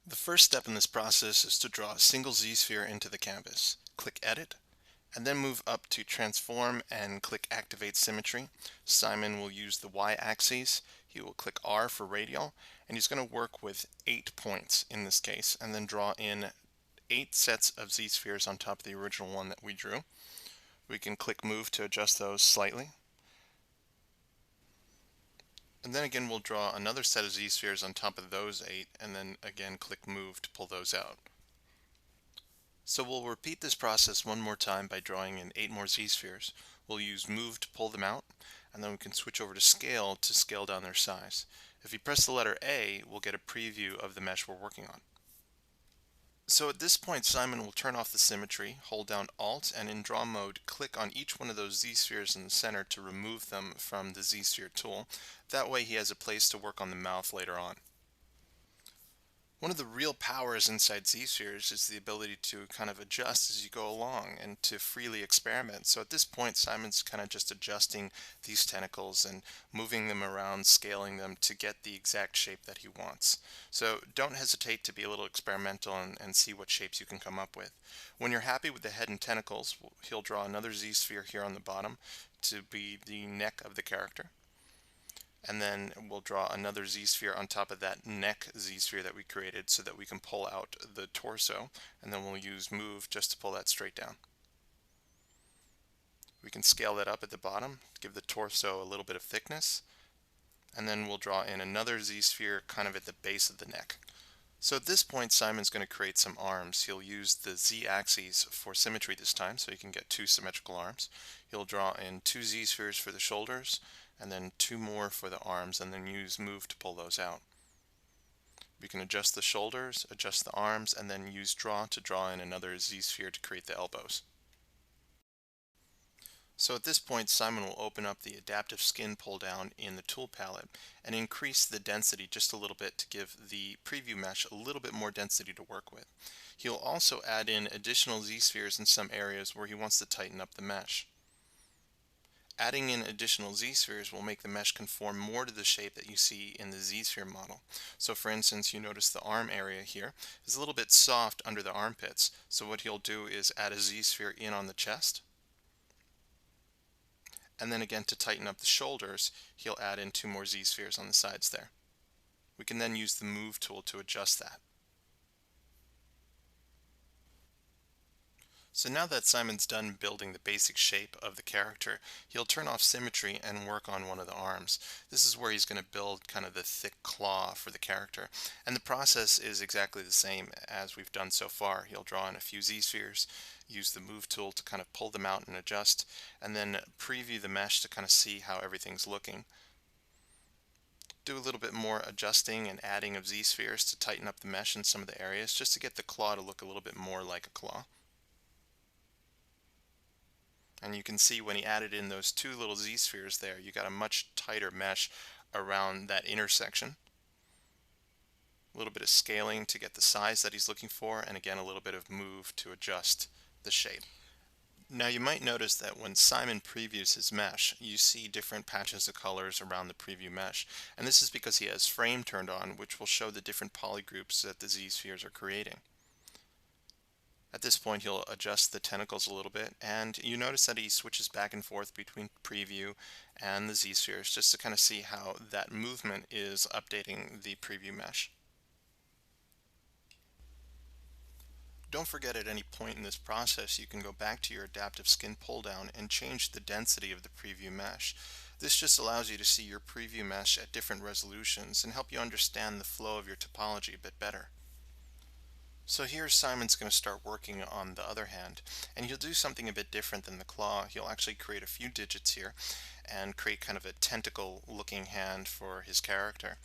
The first step in this process is to draw a single Z-sphere into the canvas. Click Edit, and then move up to Transform and click Activate Symmetry. Simon will use the Y-axis. He will click R for radial, and he's going to work with 8 points in this case, and then draw in 8 sets of Z-spheres on top of the original one that we drew. We can click Move to adjust those slightly. And then again, we'll draw another set of Z-spheres on top of those 8, and then again click Move to pull those out. So we'll repeat this process one more time by drawing in 8 more Z-spheres. We'll use Move to pull them out, and then we can switch over to Scale to scale down their size. If you press the letter A, we'll get a preview of the mesh we're working on. So at this point, Simon will turn off the symmetry, hold down Alt, and in draw mode, click on each one of those Z-spheres in the center to remove them from the Z-sphere tool. That way he has a place to work on the mouth later on. One of the real powers inside Z-spheres is the ability to kind of adjust as you go along and to freely experiment. So at this point, Simon's kind of just adjusting these tentacles and moving them around, scaling them to get the exact shape that he wants. So don't hesitate to be a little experimental and see what shapes you can come up with. When you're happy with the head and tentacles, he'll draw another Z-sphere here on the bottom to be the neck of the character. And then we'll draw another Z-sphere on top of that neck Z-sphere that we created so that we can pull out the torso, and then we'll use Move just to pull that straight down. We can scale that up at the bottom, give the torso a little bit of thickness, and then we'll draw in another Z-sphere kind of at the base of the neck. So at this point, Simon's going to create some arms. He'll use the Z-axis for symmetry this time, so you can get 2 symmetrical arms. He'll draw in 2 Z-spheres for the shoulders, and then 2 more for the arms, and then use Move to pull those out. We can adjust the shoulders, adjust the arms, and then use Draw to draw in another Z-sphere to create the elbows. So at this point, Simon will open up the adaptive skin pull down in the tool palette and increase the density just a little bit to give the preview mesh a little bit more density to work with. He'll also add in additional Z-spheres in some areas where he wants to tighten up the mesh. Adding in additional Z-spheres will make the mesh conform more to the shape that you see in the Z-sphere model. So for instance, you notice the arm area here is a little bit soft under the armpits. So what he'll do is add a Z-sphere in on the chest. And then again, to tighten up the shoulders, he'll add in 2 more Z-spheres on the sides there. We can then use the Move tool to adjust that. So now that Simon's done building the basic shape of the character, he'll turn off symmetry and work on one of the arms. This is where he's going to build kind of the thick claw for the character. And the process is exactly the same as we've done so far. He'll draw in a few Z-spheres, use the Move tool to kind of pull them out and adjust, and then preview the mesh to kind of see how everything's looking. Do a little bit more adjusting and adding of Z-spheres to tighten up the mesh in some of the areas, just to get the claw to look a little bit more like a claw. And you can see when he added in those 2 little Z-spheres there, you got a much tighter mesh around that intersection. A little bit of scaling to get the size that he's looking for, and again a little bit of Move to adjust the shape. Now you might notice that when Simon previews his mesh, you see different patches of colors around the preview mesh. And this is because he has Frame turned on, which will show the different polygroups that the Z-spheres are creating. At this point, he'll adjust the tentacles a little bit, and you notice that he switches back and forth between preview and the Z-spheres just to kind of see how that movement is updating the preview mesh. Don't forget, at any point in this process, you can go back to your adaptive skin pull down and change the density of the preview mesh. This just allows you to see your preview mesh at different resolutions and help you understand the flow of your topology a bit better. So here Simon's going to start working on the other hand, and he'll do something a bit different than the claw. He'll actually create a few digits here and create kind of a tentacle looking hand for his character.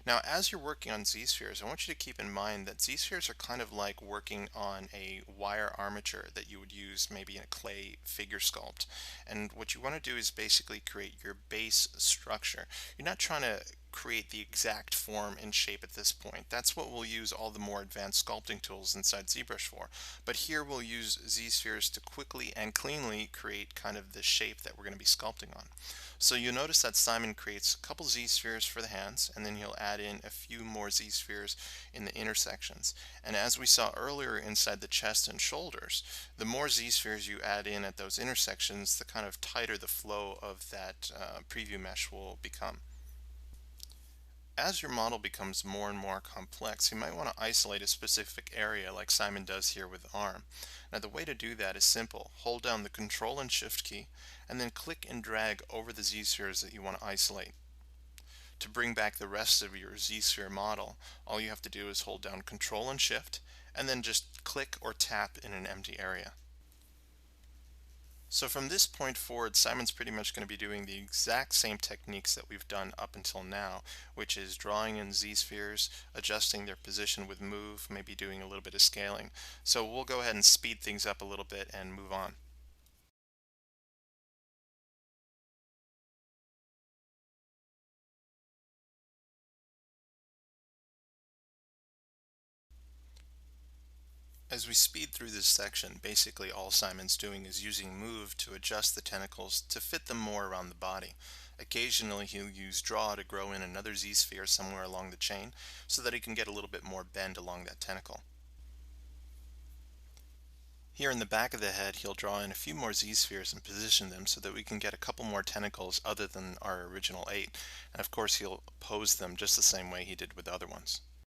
Now as you're working on Z-spheres, I want you to keep in mind that Z-spheres are kind of like working on a wire armature that you would use maybe in a clay figure sculpt. And what you want to do is basically create your base structure. You're not trying to create the exact form and shape at this point. That's what we'll use all the more advanced sculpting tools inside ZBrush for. But here we'll use Z-spheres to quickly and cleanly create kind of the shape that we're going to be sculpting on. So you'll notice that Simon creates a couple Z-spheres for the hands, and then he'll add in a few more Z-spheres in the intersections. And as we saw earlier inside the chest and shoulders, the more Z-spheres you add in at those intersections, the kind of tighter the flow of that preview mesh will become. As your model becomes more and more complex, you might want to isolate a specific area like Simon does here with the arm. Now the way to do that is simple. Hold down the Control and Shift key and then click and drag over the Z-spheres that you want to isolate. To bring back the rest of your Z-sphere model, all you have to do is hold down Control and Shift and then just click or tap in an empty area. So from this point forward, Simon's pretty much going to be doing the exact same techniques that we've done up until now, which is drawing in Z-spheres, adjusting their position with move, maybe doing a little bit of scaling. So we'll go ahead and speed things up a little bit and move on. As we speed through this section, basically all Simon's doing is using move to adjust the tentacles to fit them more around the body. Occasionally he'll use draw to grow in another Z-sphere somewhere along the chain so that he can get a little bit more bend along that tentacle. Here in the back of the head, he'll draw in a few more Z-spheres and position them so that we can get a couple more tentacles other than our original 8. And of course he'll pose them just the same way he did with the other ones.